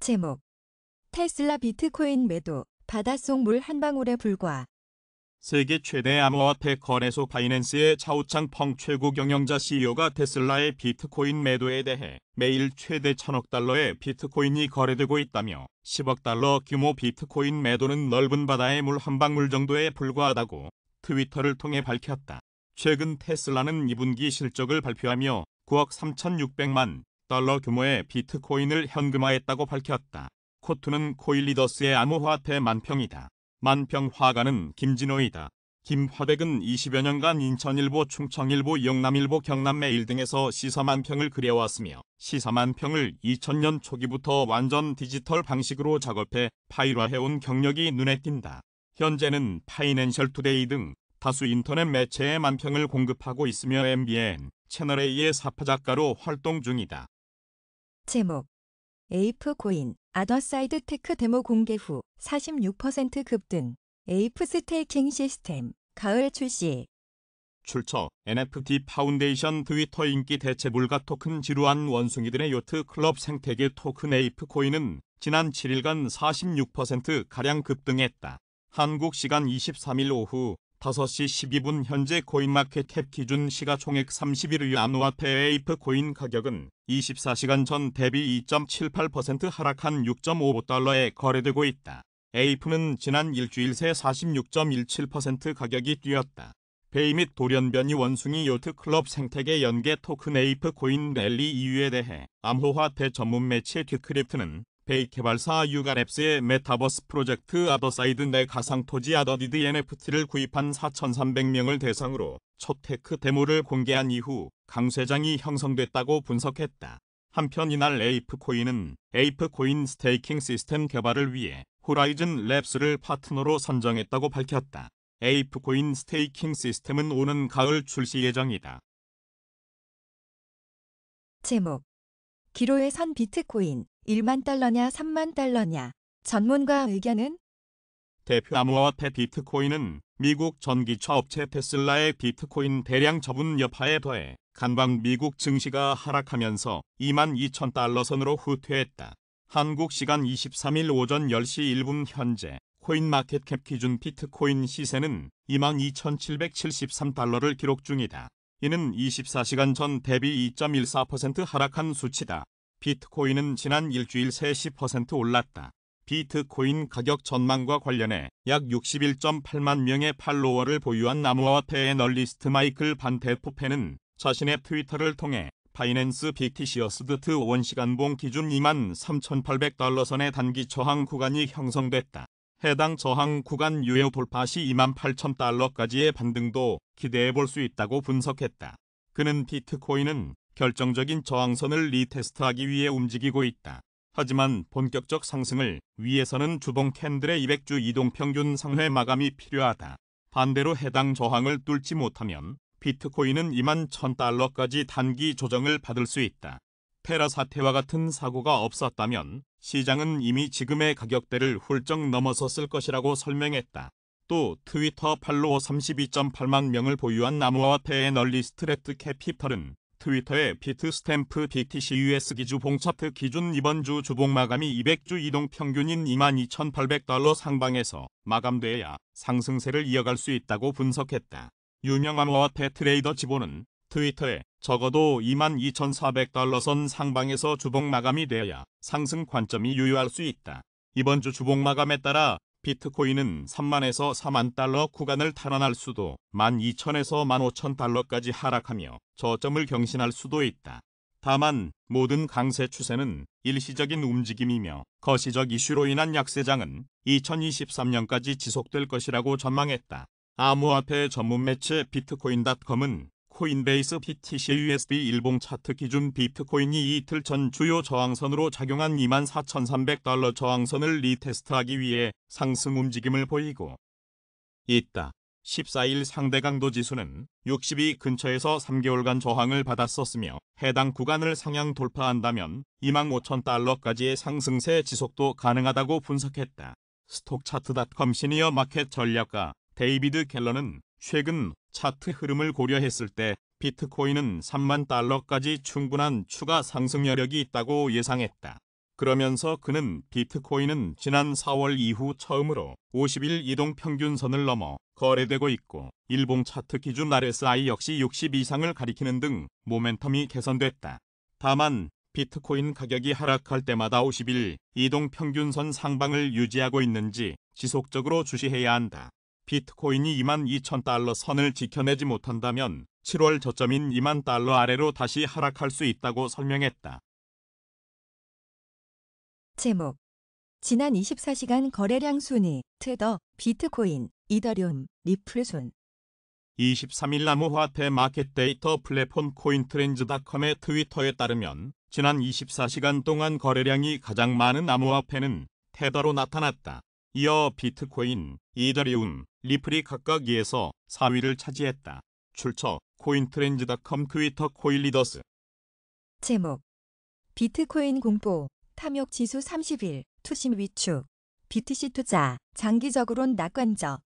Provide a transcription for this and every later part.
제목 테슬라 비트코인 매도, 바닷속 물 한 방울에 불과. 세계 최대 암호화폐 거래소 바이낸스의 차우창 펑 최고 경영자 CEO가 테슬라의 비트코인 매도에 대해 매일 최대 1,000억 달러의 비트코인이 거래되고 있다며 10억 달러 규모 비트코인 매도는 넓은 바다의 물 한 방울 정도에 불과하다고 트위터를 통해 밝혔다. 최근 테슬라는 2분기 실적을 발표하며 9억 3,600만 달러 규모의 비트코인을 현금화했다고 밝혔다. 코투는 코일리더스의 암호화폐 만평이다. 만평 화가는 김진호이다. 김화백은 20여 년간 인천일보, 충청일보, 영남일보, 경남매일 등에서 시사만평을 그려왔으며 시사만평을 2000년 초기부터 완전 디지털 방식으로 작업해 파일화해온 경력이 눈에 띈다. 현재는 파이낸셜 투데이 등 다수 인터넷 매체에 만평을 공급하고 있으며 MBN, 채널A의 사파작가로 활동 중이다. 제목 에이프코인 아더사이드 테크 데모 공개 후 46% 급등. 에이프 스테이킹 시스템 가을 출시. 출처 NFT 파운데이션. 트위터 인기 대체 불가 토큰 지루한 원숭이들의 요트 클럽 생태계 토큰 에이프코인은 지난 7일간 46%가량 급등했다. 한국 시간 23일 오후 5시 12분 현재 코인마켓캡 기준 시가총액 31위 암호화폐 에이프코인 가격은 24시간 전 대비 2.78% 하락한 6.55달러에 거래되고 있다. 에이프는 지난 일주일 새 46.17% 가격이 뛰었다. 베이 및 돌연변이 원숭이 요트 클럽 생태계 연계 토큰 에이프코인 랠리 이유에 대해 암호화폐 전문 매체 디크립트는 베이 개발사 유가랩스의 메타버스 프로젝트 아더사이드 내 가상토지 아더디드 NFT를 구입한 4,300명을 대상으로 초테크 데모를 공개한 이후 강세장이 형성됐다고 분석했다. 한편 이날 에이프코인은 에이프코인 스테이킹 시스템 개발을 위해 호라이즌 랩스를 파트너로 선정했다고 밝혔다. 에이프코인 스테이킹 시스템은 오는 가을 출시 예정이다. 제목 기로에 선 비트코인 1만 달러냐 3만 달러냐. 전문가 의견은? 대표 암호화폐 비트코인은 미국 전기차 업체 테슬라의 비트코인 대량 처분 여파에 더해 간밤 미국 증시가 하락하면서 22,000달러 선으로 후퇴했다. 한국 시간 23일 오전 10시 1분 현재 코인마켓캡 기준 비트코인 시세는 22,773달러를 기록 중이다. 이는 24시간 전 대비 2.14% 하락한 수치다. 비트코인은 지난 일주일 새 10% 올랐다. 비트코인 가격 전망과 관련해 약 61.8만 명의 팔로워를 보유한 암호화폐 애널리스트 마이클 반 데프페는 자신의 트위터를 통해 바이낸스 빅티시어스드 원시간봉 기준 23,800달러 선의 단기 저항 구간이 형성됐다. 해당 저항 구간 유효 돌파 시 28,000달러까지의 반등도 기대해 볼 수 있다고 분석했다. 그는 비트코인은 결정적인 저항선을 리테스트하기 위해 움직이고 있다. 하지만 본격적 상승을 위해서는 주봉 캔들의 200주 이동평균 상회 마감이 필요하다. 반대로 해당 저항을 뚫지 못하면 비트코인은 21,000달러까지 단기 조정을 받을 수 있다. 테라 사태와 같은 사고가 없었다면 시장은 이미 지금의 가격대를 훌쩍 넘어섰을 것이라고 설명했다. 또 트위터 팔로워 32.8만 명을 보유한 암호화폐 애널리스트 레트 캐피털은 트위터의 비트스탬프 BTC-US 기주 봉차트 기준 이번 주 주봉 마감이 200주 이동 평균인 22,800달러 상방에서 마감돼야 상승세를 이어갈 수 있다고 분석했다. 유명 암호화폐 트레이더 지보는 트위터에 적어도 22,400달러 선 상방에서 주봉 마감이 되어야 상승 관점이 유효할 수 있다. 이번 주 주봉 마감에 따라 비트코인은 3만에서 4만 달러 구간을 탈환할 수도 12,000에서 15,000달러까지 하락하며 저점을 경신할 수도 있다. 다만 모든 강세 추세는 일시적인 움직임이며 거시적 이슈로 인한 약세장은 2023년까지 지속될 것이라고 전망했다. 암호화폐 전문 매체 비트코인.com은 코인베이스 BTC-USB 일봉 차트 기준 비트코인이 이틀 전 주요 저항선으로 작용한 24,300달러 저항선을 리테스트하기 위해 상승 움직임을 보이고 있다. 14일 상대 강도 지수는 62 근처에서 3개월간 저항을 받았었으며 해당 구간을 상향 돌파한다면 25,000달러까지의 상승세 지속도 가능하다고 분석했다. 스톡차트.com 시니어 마켓 전략가 데이비드 켈러는 최근 차트 흐름을 고려했을 때 비트코인은 3만 달러까지 충분한 추가 상승 여력이 있다고 예상했다. 그러면서 그는 비트코인은 지난 4월 이후 처음으로 50일 이동평균선을 넘어 거래되고 있고 일봉 차트 기준 RSI 역시 60 이상을 가리키는 등 모멘텀이 개선됐다. 다만 비트코인 가격이 하락할 때마다 50일 이동평균선 상방을 유지하고 있는지 지속적으로 주시해야 한다. 비트코인이 22,000달러 선을 지켜내지 못한다면 7월 저점인 2만 달러 아래로 다시 하락할 수 있다고 설명했다. 제목. 지난 24시간 거래량 순위, 테더, 비트코인, 이더리움, 리플 순. 23일 암호화폐 마켓 데이터 플랫폼 코인트렌즈닷컴의 트위터에 따르면 지난 24시간 동안 거래량이 가장 많은 암호화폐는 테더로 나타났다. 이어 비트코인, 이더리움, 리플이 각각 2에서 4위를 차지했다. 출처 코인트렌즈닷컴 트위터 코일리더스. 제목. 비트코인 공포, 탐욕 지수 30일, 투심 위축. BTC 투자, 장기적으론 낙관적.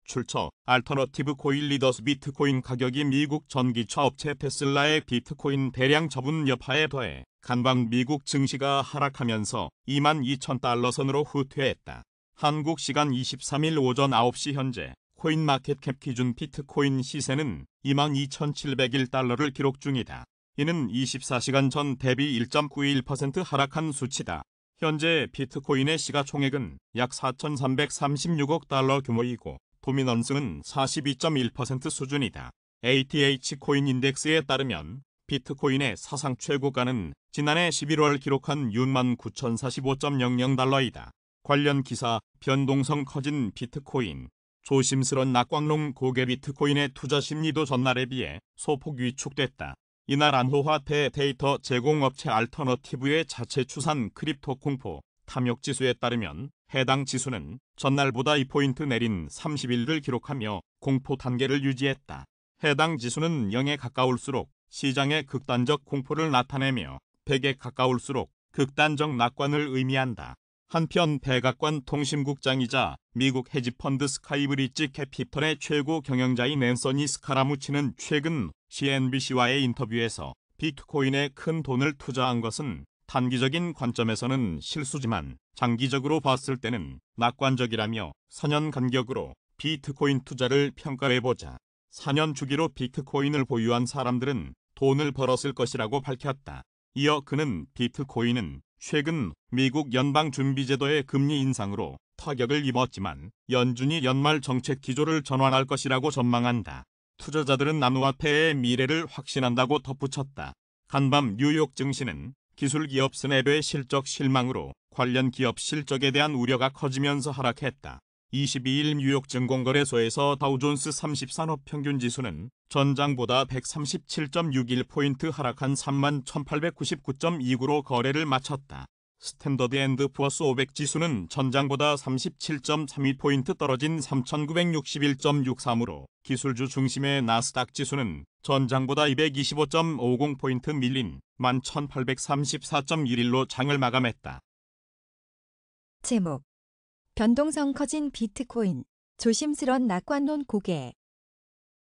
출처 알터너티브 코일리더스. 비트코인 가격이 미국 전기차 업체 테슬라의 비트코인 대량 처분 여파에 더해 간밤 미국 증시가 하락하면서 22,000달러 선으로 후퇴했다. 한국 시간 23일 오전 9시 현재 코인마켓캡 기준 비트코인 시세는 22,701달러를 기록 중이다. 이는 24시간 전 대비 1.91% 하락한 수치다. 현재 비트코인의 시가총액은 약 4,336억 달러 규모이고 도미넌스는 42.1% 수준이다. ATH 코인 인덱스에 따르면 비트코인의 사상 최고가는 지난해 11월 기록한 69,045.00달러이다. 관련 기사, 변동성 커진 비트코인, 조심스런 낙광론 고개. 비트코인의 투자 심리도 전날에 비해 소폭 위축됐다. 이날 암호화폐 데이터 제공업체 알터너티브의 자체 추산 크립토 공포 탐욕 지수에 따르면 해당 지수는 전날보다 2포인트 내린 31를 기록하며 공포 단계를 유지했다. 해당 지수는 0에 가까울수록 시장의 극단적 공포를 나타내며 100에 가까울수록 극단적 낙관을 의미한다. 한편 백악관 통신국장이자 미국 헤지펀드 스카이브리지 캐피털의 최고 경영자인 앤서니 스카라무치는 최근 CNBC와의 인터뷰에서 비트코인에 큰 돈을 투자한 것은 단기적인 관점에서는 실수지만 장기적으로 봤을 때는 낙관적이라며 4년 간격으로 비트코인 투자를 평가해보자 4년 주기로 비트코인을 보유한 사람들은 돈을 벌었을 것이라고 밝혔다. 이어 그는 비트코인은 최근 미국 연방준비제도의 금리 인상으로 타격을 입었지만 연준이 연말 정책 기조를 전환할 것이라고 전망한다. 투자자들은 암호화폐의 미래를 확신한다고 덧붙였다. 간밤 뉴욕 증시는 기술기업 스냅의 실적 실망으로 관련 기업 실적에 대한 우려가 커지면서 하락했다. 22일 뉴욕 증권거래소에서 다우존스 30산업평균지수는 전장보다 137.61포인트 하락한 31,899.29로 거래를 마쳤다. 스탠더드 앤드 푸어스 500 지수는 전장보다 37.32포인트 떨어진 3,961.63으로 기술주 중심의 나스닥 지수는 전장보다 225.50포인트 밀린 11,834.11로 장을 마감했다. 제목. 변동성 커진 비트코인, 조심스런 낙관론 고개.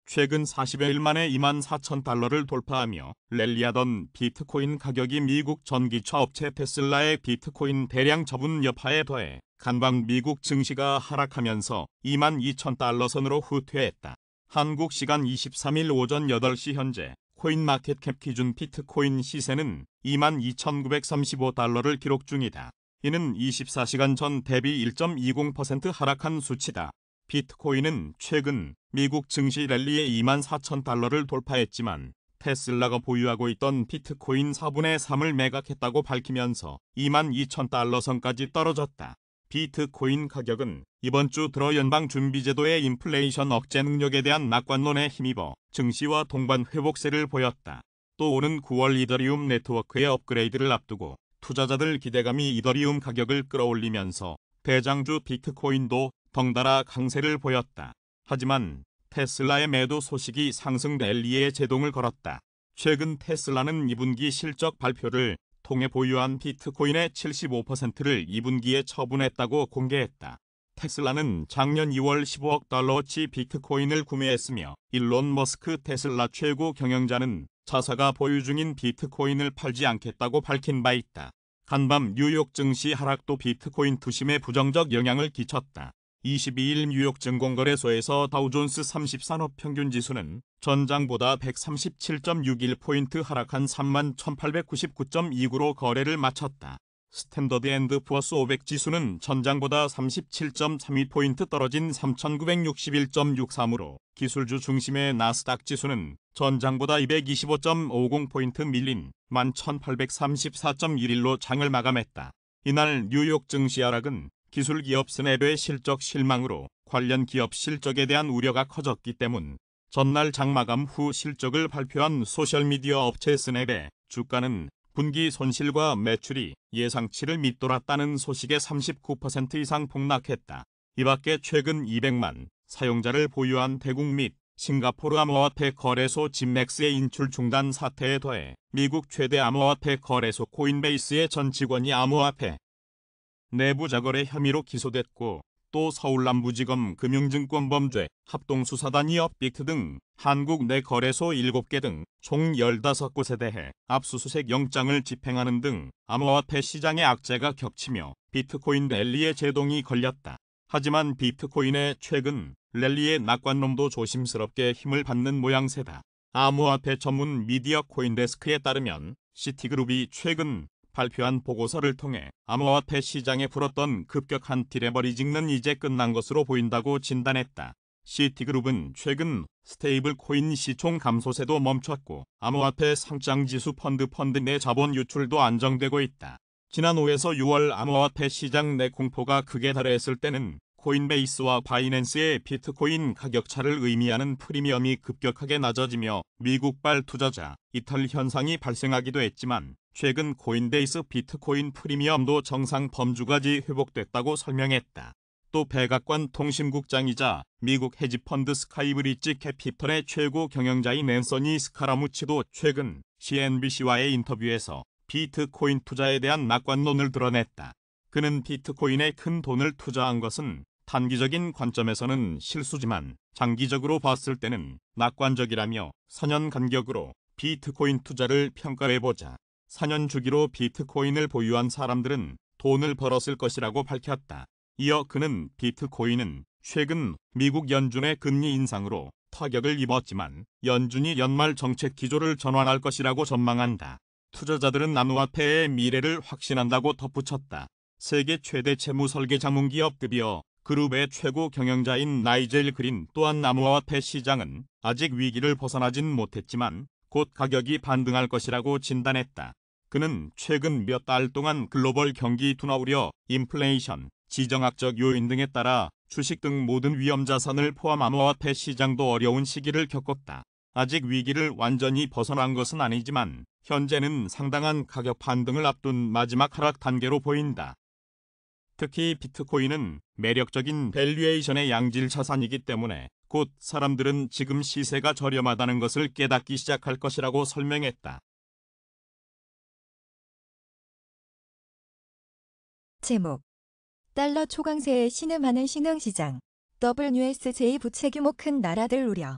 최근 40여일 만에 24,000달러를 돌파하며 랠리하던 비트코인 가격이 미국 전기차 업체 테슬라의 비트코인 대량 처분 여파에 더해 간밤 미국 증시가 하락하면서 22,000달러 선으로 후퇴했다. 한국 시간 23일 오전 8시 현재 코인마켓캡 기준 비트코인 시세는 22,935달러를 기록 중이다. 이는 24시간 전 대비 1.20% 하락한 수치다. 비트코인은 최근 미국 증시 랠리에 24,000달러를 돌파했지만 테슬라가 보유하고 있던 비트코인 4분의 3을 매각했다고 밝히면서 22,000달러 선까지 떨어졌다. 비트코인 가격은 이번 주 들어 연방준비제도의 인플레이션 억제 능력에 대한 낙관론에 힘입어 증시와 동반 회복세를 보였다. 또 오는 9월 이더리움 네트워크의 업그레이드를 앞두고 투자자들 기대감이 이더리움 가격을 끌어올리면서 대장주 비트코인도 덩달아 강세를 보였다. 하지만 테슬라의 매도 소식이 상승 랠리에 제동을 걸었다. 최근 테슬라는 2분기 실적 발표를 통해 보유한 비트코인의 75%를 2분기에 처분했다고 공개했다. 테슬라는 작년 2월 15억 달러어치 비트코인을 구매했으며 일론 머스크 테슬라 최고 경영자는 자사가 보유 중인 비트코인을 팔지 않겠다고 밝힌 바 있다. 간밤 뉴욕 증시 하락도 비트코인 투심에 부정적 영향을 끼쳤다. 22일 뉴욕 증권거래소에서 다우존스 30산업 평균지수는 전장보다 137.61포인트 하락한 31,899.29로 거래를 마쳤다. 스탠더드 앤드 푸어스 500 지수는 전장보다 37.32포인트 떨어진 3,961.63으로 기술주 중심의 나스닥 지수는 전장보다 225.50포인트 밀린 11,834.11로 장을 마감했다. 이날 뉴욕 증시 하락은 기술기업 스냅의 실적 실망으로 관련 기업 실적에 대한 우려가 커졌기 때문. 전날 장마감 후 실적을 발표한 소셜미디어 업체 스냅의 주가는 분기 손실과 매출이 예상치를 밑돌았다는 소식에 39% 이상 폭락했다. 이 밖에 최근 200만 사용자를 보유한 태국 및 싱가포르 암호화폐 거래소 진맥스의 인출 중단 사태에 더해 미국 최대 암호화폐 거래소 코인베이스의 전 직원이 암호화폐 내부자거래 혐의로 기소됐고 또 서울남부지검 금융증권범죄 합동수사단이 업빅트 등 한국 내 거래소 7개 등 총 15곳에 대해 압수수색 영장을 집행하는 등 암호화폐 시장의 악재가 겹치며 비트코인 랠리에 제동이 걸렸다. 하지만 비트코인의 최근 랠리의 낙관론도 조심스럽게 힘을 받는 모양새다. 암호화폐 전문 미디어 코인데스크에 따르면 시티그룹이 최근 발표한 보고서를 통해 암호화폐 시장에 불었던 급격한 디레버리징은 이제 끝난 것으로 보인다고 진단했다. 시티그룹은 최근 스테이블 코인 시총 감소세도 멈췄고 암호화폐 상장지수 펀드 내 자본 유출도 안정되고 있다. 지난 5에서 6월 암호화폐 시장 내 공포가 극에 달했을 때는 코인베이스와 바이낸스의 비트코인 가격차를 의미하는 프리미엄이 급격하게 낮아지며 미국발 투자자 이탈 현상이 발생하기도 했지만 최근 코인베이스 비트코인 프리미엄도 정상 범주까지 회복됐다고 설명했다. 또 백악관 통신국장이자 미국 헤지펀드 스카이브리지 캐피털의 최고 경영자인 앤서니 스카라무치도 최근 CNBC와의 인터뷰에서 비트코인 투자에 대한 낙관론을 드러냈다. 그는 비트코인에 큰 돈을 투자한 것은 단기적인 관점에서는 실수지만 장기적으로 봤을 때는 낙관적이라며 4년 간격으로 비트코인 투자를 평가해보자. 4년 주기로 비트코인을 보유한 사람들은 돈을 벌었을 것이라고 밝혔다. 이어 그는 비트코인은 최근 미국 연준의 금리 인상으로 타격을 입었지만 연준이 연말 정책 기조를 전환할 것이라고 전망한다. 투자자들은 암호화폐의 미래를 확신한다고 덧붙였다. 세계 최대 채무 설계 자문기업 급이어 그룹의 최고 경영자인 나이젤 그린 또한 암호화폐 시장은 아직 위기를 벗어나진 못했지만 곧 가격이 반등할 것이라고 진단했다. 그는 최근 몇 달 동안 글로벌 경기 둔화 우려, 인플레이션, 지정학적 요인 등에 따라 주식 등 모든 위험자산을 포함 암호화폐 시장도 어려운 시기를 겪었다. 아직 위기를 완전히 벗어난 것은 아니지만 현재는 상당한 가격 반등을 앞둔 마지막 하락 단계로 보인다. 특히 비트코인은 매력적인 밸류에이션의 양질 자산이기 때문에 곧 사람들은 지금 시세가 저렴하다는 것을 깨닫기 시작할 것이라고 설명했다. 제목 달러 초강세에 신음하는 신흥시장 WSJ 부채 규모 큰 나라들 우려.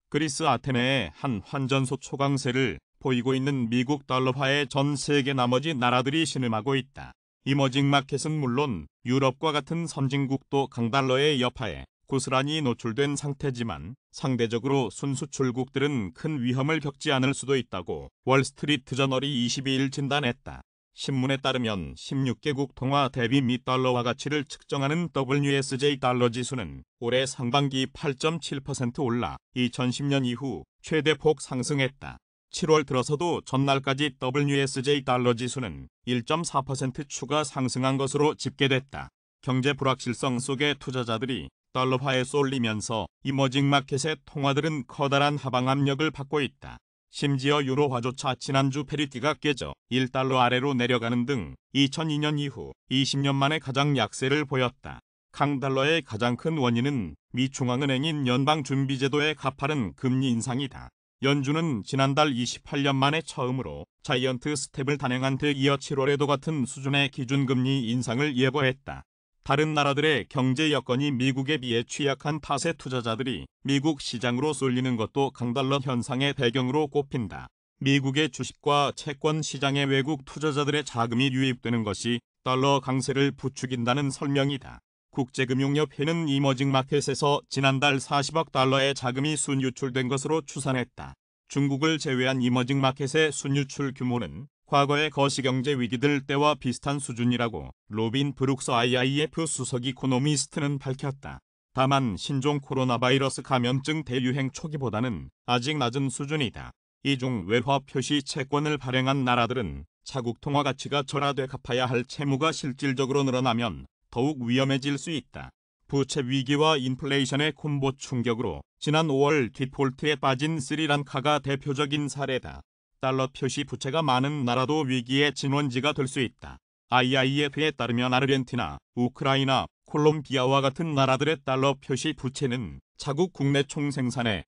그리스 아테네의 한 환전소 초강세를 보이고 있는 미국 달러화에 전 세계 나머지 나라들이 신음하고 있다. 이머징 마켓은 물론 유럽과 같은 선진국도 강달러의 여파에 고스란히 노출된 상태지만 상대적으로 순수출국들은 큰 위험을 겪지 않을 수도 있다고 월스트리트 저널이 22일 진단했다. 신문에 따르면 16개국 통화 대비 미 달러화 가치를 측정하는 WSJ 달러 지수는 올해 상반기 8.7% 올라 2010년 이후 최대폭 상승했다. 7월 들어서도 전날까지 WSJ 달러 지수는 1.4% 추가 상승한 것으로 집계됐다. 경제 불확실성 속에 투자자들이 달러화에 쏠리면서 이머징 마켓의 통화들은 커다란 하방 압력을 받고 있다. 심지어 유로화조차 지난주 페리티가 깨져 1달러 아래로 내려가는 등 2002년 이후 20년 만에 가장 약세를 보였다. 강달러의 가장 큰 원인은 미 중앙은행인 연방준비제도의 가파른 금리 인상이다. 연준은 지난달 28년 만에 처음으로 자이언트 스텝을 단행한 데 이어 7월에도 같은 수준의 기준금리 인상을 예고했다. 다른 나라들의 경제 여건이 미국에 비해 취약한 탓에 투자자들이 미국 시장으로 쏠리는 것도 강달러 현상의 배경으로 꼽힌다. 미국의 주식과 채권 시장에 외국 투자자들의 자금이 유입되는 것이 달러 강세를 부추긴다는 설명이다. 국제금융협회는 이머징 마켓에서 지난달 40억 달러의 자금이 순유출된 것으로 추산했다. 중국을 제외한 이머징 마켓의 순유출 규모는 과거의 거시경제 위기들 때와 비슷한 수준이라고 로빈 브룩스 IIF 수석 이코노미스트는 밝혔다. 다만 신종 코로나 바이러스 감염증 대유행 초기보다는 아직 낮은 수준이다. 이중 외화 표시 채권을 발행한 나라들은 자국 통화 가치가 절하돼 갚아야 할 채무가 실질적으로 늘어나면 더욱 위험해질 수 있다. 부채 위기와 인플레이션의 콤보 충격으로 지난 5월 디폴트에 빠진 스리랑카가 대표적인 사례다. 달러 표시 부채가 많은 나라도 위기의 진원지가 될 수 있다. IIF에 따르면 아르헨티나, 우크라이나, 콜롬비아와 같은 나라들의 달러 표시 부채는 자국 국내 총생산의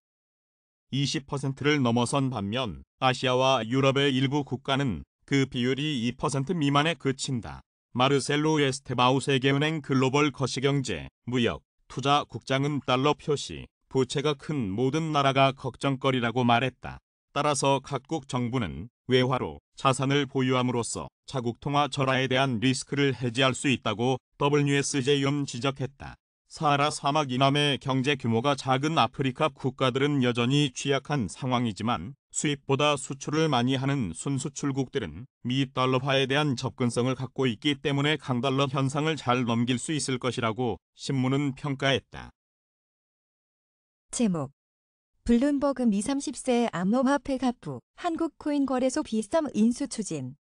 20%를 넘어선 반면 아시아와 유럽의 일부 국가는 그 비율이 2% 미만에 그친다. 마르셀로 에스테바우 세계은행 글로벌 거시경제, 무역, 투자 국장은 달러 표시 부채가 큰 모든 나라가 걱정거리라고 말했다. 따라서 각국 정부는 외화로 자산을 보유함으로써 자국 통화 절하에 대한 리스크를 해지할 수 있다고 WSJ는 지적했다. 사하라 사막 이남의 경제 규모가 작은 아프리카 국가들은 여전히 취약한 상황이지만 수입보다 수출을 많이 하는 순수출국들은 미 달러화에 대한 접근성을 갖고 있기 때문에 강달러 현상을 잘 넘길 수 있을 것이라고 신문은 평가했다. 제목 블룸버그 미 30세 암호화폐 갑부 한국 코인 거래소 비썸 인수 추진.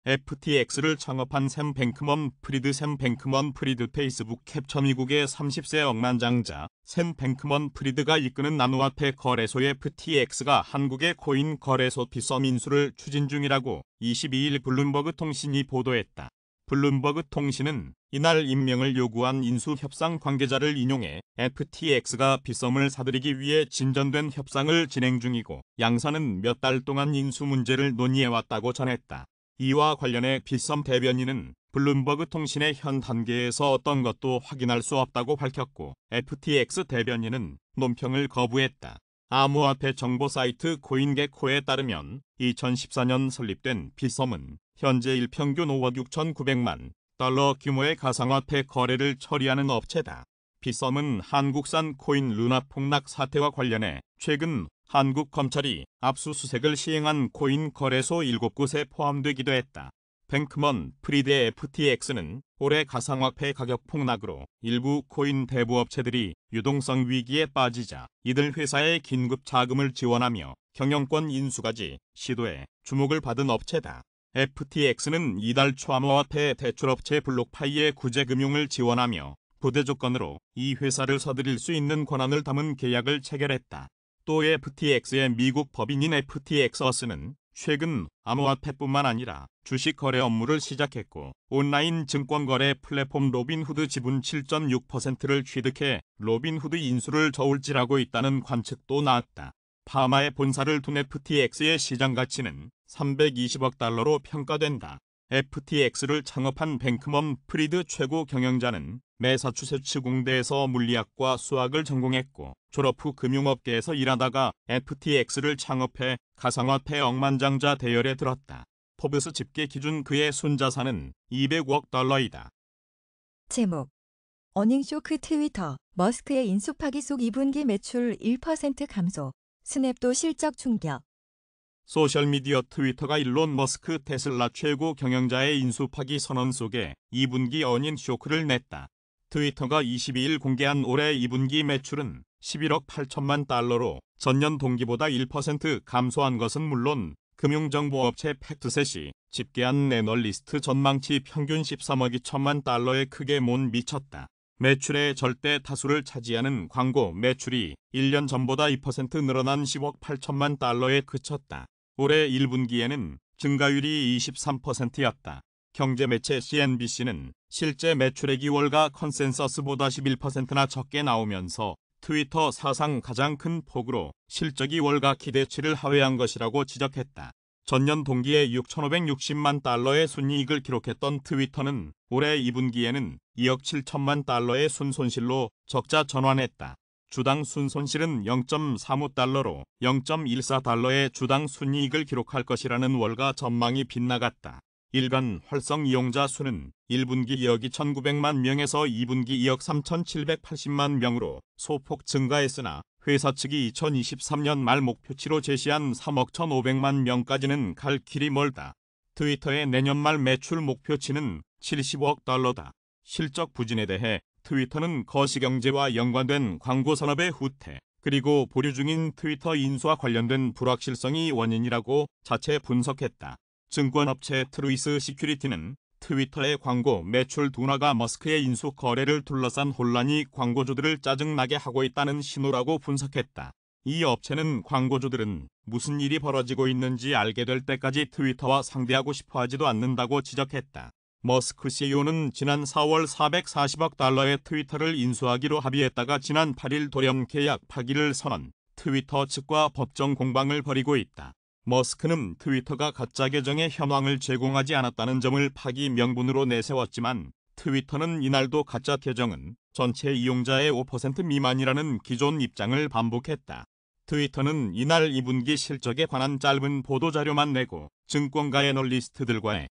FTX를 창업한 샘 뱅크먼 프리드 샘 뱅크먼 프리드 페이스북 캡처 미국의 30세 억만장자 샘 뱅크먼 프리드가 이끄는 암호화폐 거래소 FTX가 한국의 코인 거래소 비썸 인수를 추진 중이라고 22일 블룸버그 통신이 보도했다. 블룸버그 통신은 이날 임명을 요구한 인수 협상 관계자를 인용해 FTX가 비썸을 사들이기 위해 진전된 협상을 진행 중이고 양사는 몇 달 동안 인수 문제를 논의해왔다고 전했다. 이와 관련해 비썸 대변인은 블룸버그 통신의 현 단계에서 어떤 것도 확인할 수 없다고 밝혔고 FTX 대변인은 논평을 거부했다. 암호화폐 정보 사이트 코인게코에 따르면 2014년 설립된 비썸은 현재 일평균 5억 6,900만 달러 규모의 가상화폐 거래를 처리하는 업체다. 비썸은 한국산 코인 루나 폭락 사태와 관련해 최근 한국 검찰이 압수수색을 시행한 코인 거래소 7곳에 포함되기도 했다. 뱅크먼 프리드의 FTX는 올해 가상화폐 가격 폭락으로 일부 코인 대부업체들이 유동성 위기에 빠지자 이들 회사에 긴급 자금을 지원하며 경영권 인수까지 시도해 주목을 받은 업체다. FTX는 이달 초 암호화폐 대출업체 블록파이의 구제금융을 지원하며 부대 조건으로 이 회사를 서들일 수 있는 권한을 담은 계약을 체결했다. 또 FTX의 미국 법인인 FTX어스는 최근 암호화폐뿐만 아니라 주식 거래 업무를 시작했고 온라인 증권거래 플랫폼 로빈후드 지분 7.6%를 취득해 로빈후드 인수를 저울질하고 있다는 관측도 나왔다. 파마의 본사를 둔 FTX의 시장 가치는 320억 달러로 평가된다. FTX를 창업한 뱅크먼 프리드 최고 경영자는 매사추세츠 공대에서 물리학과 수학을 전공했고 졸업 후 금융업계에서 일하다가 FTX를 창업해 가상화폐 억만장자 대열에 들었다. 포브스 집계 기준 그의 순자산은 205억 달러이다. 제목 어닝쇼크 트위터 머스크의 인수 파기 속 2분기 매출 1% 감소 스냅도 실적 충격. 소셜미디어 트위터가 일론 머스크 테슬라 최고 경영자의 인수 파기 선언 속에 2분기 어닝 쇼크를 냈다. 트위터가 22일 공개한 올해 2분기 매출은 11억 8천만 달러로 전년 동기보다 1% 감소한 것은 물론 금융정보업체 팩트셋이 집계한 애널리스트 전망치 평균 13억 2천만 달러에 크게 못 미쳤다. 매출의 절대 다수를 차지하는 광고 매출이 1년 전보다 2% 늘어난 10억 8천만 달러에 그쳤다. 올해 1분기에는 증가율이 23%였다. 경제매체 CNBC는 실제 매출액이 월가 컨센서스보다 11%나 적게 나오면서 트위터 사상 가장 큰 폭으로 실적이 월가 기대치를 하회한 것이라고 지적했다. 전년 동기에 6,560만 달러의 순이익을 기록했던 트위터는 올해 2분기에는 2억 7천만 달러의 순손실로 적자 전환했다. 주당 순손실은 0.35달러로 0.14달러의 주당 순이익을 기록할 것이라는 월가 전망이 빗나갔다. 일간 활성 이용자 수는 1분기 2억 2,900만 명에서 2분기 2억 3,780만 명으로 소폭 증가했으나 회사 측이 2023년 말 목표치로 제시한 3억 1,500만 명까지는 갈 길이 멀다. 트위터의 내년 말 매출 목표치는 75억 달러다. 실적 부진에 대해 트위터는 거시경제와 연관된 광고 산업의 후퇴, 그리고 보류 중인 트위터 인수와 관련된 불확실성이 원인이라고 자체 분석했다. 증권업체 트루이스 시큐리티는 트위터의 광고 매출 둔화가 머스크의 인수 거래를 둘러싼 혼란이 광고주들을 짜증나게 하고 있다는 신호라고 분석했다. 이 업체는 광고주들은 무슨 일이 벌어지고 있는지 알게 될 때까지 트위터와 상대하고 싶어 하지도 않는다고 지적했다. 머스크 CEO는 지난 4월 440억 달러의 트위터를 인수하기로 합의했다가 지난 8일 돌연 계약 파기를 선언, 트위터 측과 법정 공방을 벌이고 있다. 머스크는 트위터가 가짜 계정의 현황을 제공하지 않았다는 점을 파기 명분으로 내세웠지만 트위터는 이날도 가짜 계정은 전체 이용자의 5% 미만이라는 기존 입장을 반복했다. 트위터는 이날 2분기 실적에 관한 짧은 보도자료만 내고 증권가 애널리스트들과의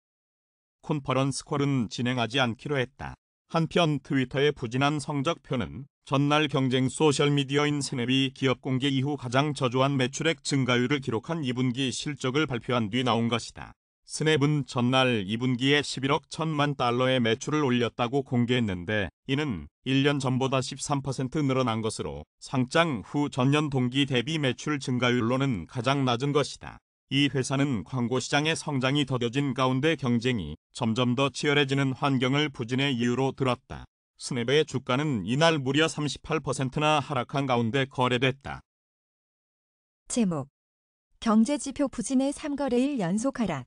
컨퍼런스 콜은 진행하지 않기로 했다. 한편 트위터의 부진한 성적표는 전날 경쟁 소셜미디어인 스냅이 기업 공개 이후 가장 저조한 매출액 증가율을 기록한 2분기 실적을 발표한 뒤 나온 것이다. 스냅은 전날 2분기에 11억 1천만 달러의 매출을 올렸다고 공개했는데 이는 1년 전보다 13% 늘어난 것으로 상장 후 전년 동기 대비 매출 증가율로는 가장 낮은 것이다. 이 회사는 광고 시장의 성장이 더뎌진 가운데 경쟁이 점점 더 치열해지는 환경을 부진의 이유로 들었다. 스냅의 주가는 이날 무려 38%나 하락한 가운데 거래됐다. 제목 경제지표 부진의 3거래일 연속 하락.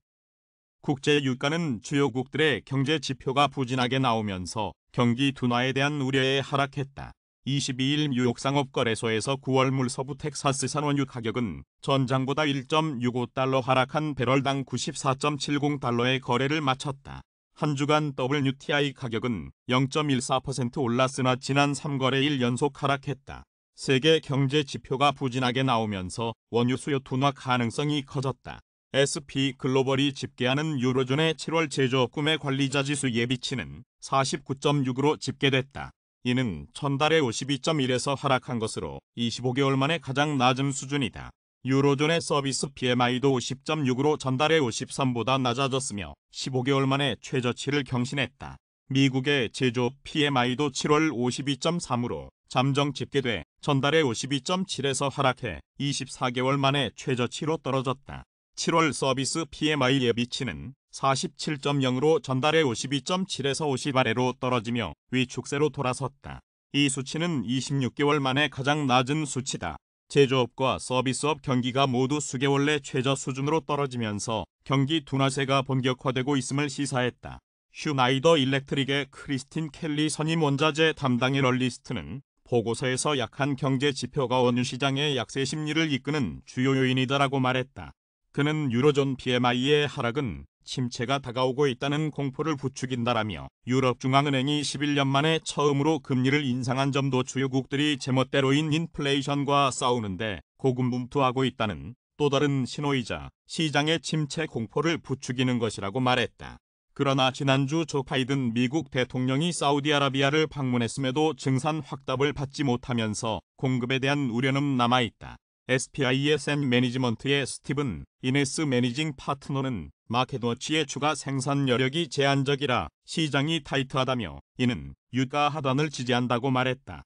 국제 유가는 주요국들의 경제 지표가 부진하게 나오면서 경기 둔화에 대한 우려에 하락했다. 22일 뉴욕 상업거래소에서 9월 물서부 텍사스산 원유 가격은 전장보다 1.65달러 하락한 배럴당 94.70달러의 거래를 마쳤다. 한 주간 WTI 가격은 0.14% 올랐으나 지난 3거래일 연속 하락했다. 세계 경제 지표가 부진하게 나오면서 원유 수요 둔화 가능성이 커졌다. S&P 글로벌이 집계하는 유로존의 7월 제조업 구매 관리자 지수 예비치는 49.6으로 집계됐다. 이는 전달의 52.1에서 하락한 것으로 25개월 만에 가장 낮은 수준이다. 유로존의 서비스 PMI도 50.6으로 전달의 53보다 낮아졌으며 15개월 만에 최저치를 경신했다. 미국의 제조업 PMI도 7월 52.3으로 잠정 집계돼 전달의 52.7에서 하락해 24개월 만에 최저치로 떨어졌다. 7월 서비스 PMI 예비치는 47.0으로 전달의 52.7에서 50 아래로 떨어지며 위축세로 돌아섰다. 이 수치는 26개월 만에 가장 낮은 수치다. 제조업과 서비스업 경기가 모두 수개월 내 최저 수준으로 떨어지면서 경기 둔화세가 본격화되고 있음을 시사했다. 슈나이더 일렉트릭의 크리스틴 켈리 선임 원자재 담당 애널리스트는 보고서에서 약한 경제 지표가 원유 시장의 약세 심리를 이끄는 주요 요인이다라고 말했다. 그는 유로존 PMI의 하락은 침체가 다가오고 있다는 공포를 부추긴다라며 유럽중앙은행이 11년 만에 처음으로 금리를 인상한 점도 주요국들이 제멋대로인 인플레이션과 싸우는데 고군분투하고 있다는 또 다른 신호이자 시장의 침체 공포를 부추기는 것이라고 말했다. 그러나 지난주 조 바이든 미국 대통령이 사우디아라비아를 방문했음에도 증산 확답을 받지 못하면서 공급에 대한 우려는 남아있다. SPISM 매니지먼트의 스티븐 이네스 매니징 파트너는 마켓워치의 추가 생산 여력이 제한적이라 시장이 타이트하다며 이는 유가 하단을 지지한다고 말했다.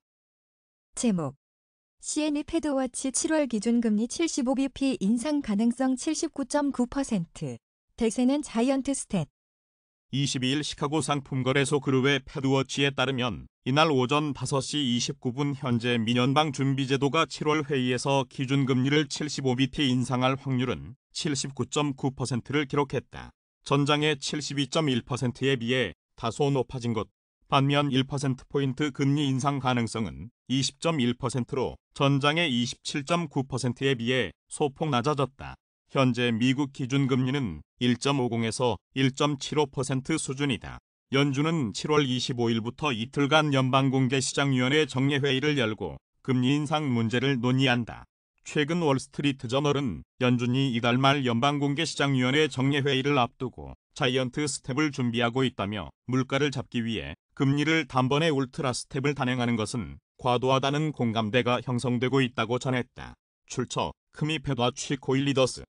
제목 CNE 패드워치 7월 기준금리 75bp 인상 가능성 79.9%. 대세는 자이언트 스탯. 22일 시카고 상품거래소 그룹의 패드워치에 따르면 이날 오전 5시 29분 현재 민연방 준비제도가 7월 회의에서 기준금리를 75bp 인상할 확률은 79.9%를 기록했다. 전장의 72.1%에 비해 다소 높아진 것. 반면 1%포인트 금리 인상 가능성은 20.1%로 전장의 27.9%에 비해 소폭 낮아졌다. 현재 미국 기준금리는 1.50에서 1.75% 수준이다. 연준은 7월 25일부터 이틀간 연방공개시장위원회 정례회의를 열고 금리 인상 문제를 논의한다. 최근 월스트리트 저널은 연준이 이달 말 연방공개시장위원회 정례회의를 앞두고 자이언트 스텝을 준비하고 있다며 물가를 잡기 위해 금리를 단번에 울트라 스텝을 단행하는 것은 과도하다는 공감대가 형성되고 있다고 전했다. 출처 크미페드와 취코일 리더스